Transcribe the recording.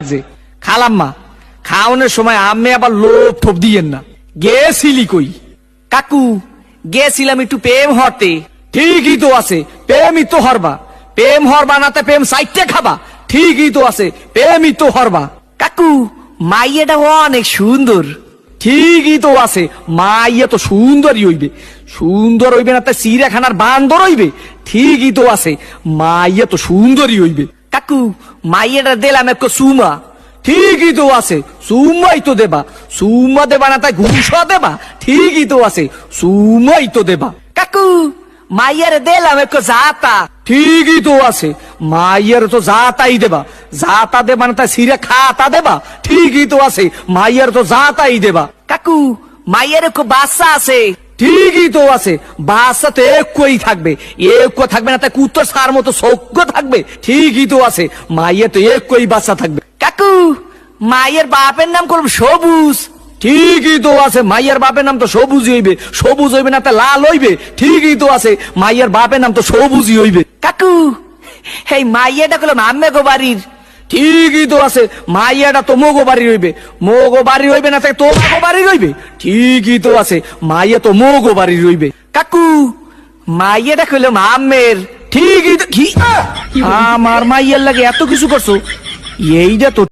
যে খালাম্মা খাওয়ানোর সময় আমি আবার লোভ ঠোপ দিয়েন না। গেছিলি কই? কাকু গেছিলাম একটু প্রেম হতে। ঠিকই তো আছে, প্রেমই তো হরবা। প্রেম হরবা না তে প্রেম সাইটে খাবা। ঠিকই তো আছে, প্রেমই তো হরবা। কাকু মাইয়াটা অনেক সুন্দর। ঠিকই তো আছে, মাইয়া তো সুন্দরই হইবে। সুন্দর হইবে না তা চিড়িয়াখানার বান্দর হইবে। ঠিকই তো আছে, মাইয়া তো সুন্দরই হইবে। কাকু মাইয়াটা দিলাম এক সুমা। ঠিকই তো আছে, সুমাই তো দেবা। সুমা দেবা না তাই ঘুষা দেবা। ঠিকই তো আছে, সুমাই তো দেবা। কাকু মাইয়ারে দিলাম এক জাতা। ঠিকই তো আছে, মাইয়ার তো জাতাই দেবা। জাতা দেবা না তাই সিরে খাতা দেবা। ঠিকই তো আছে, মাইয়ার তো জাতাই দেবা। কাকু মাইয়ার এক বাচ্চা আছে। ঠিকই তো আছে, বাচ্চা তো একই থাকবে। একই থাকবে না তাই কুত্তর সার মতো সৌক্য থাকবে। ঠিকই তো আছে, মাইয়া তো একই বাচ্চা থাকবে। কাকু মাইয়ের বাপের নাম করব সবুজ। ঠিকই তো আছে, মাইয়ার বাপের নাম তো সবুজই হইবে। সবুজ হইবে না তা লাল হইবে। ঠিকই তো আছে, মাইয়ার বাপের নাম তো সবুজই হইবে। কাকু এই মাইয়াটা করলাম আম্মে গো বাড়ির। ঠিকই তো আছে, মাইয়াটা তো মোগো বাড়ি রইবে। মোগো বাড়ি রইবে না তাই তোমাগো বাড়ি রইবে। ঠিকই তো আছে, মাইয়া তো মোগো বাড়ি রইবে। কাকু মাইয়াটা কইলাম আম্মের। ঠিকই তো কি আমার মাইয়ার লাগে এত কিছু করছো, এইটা তো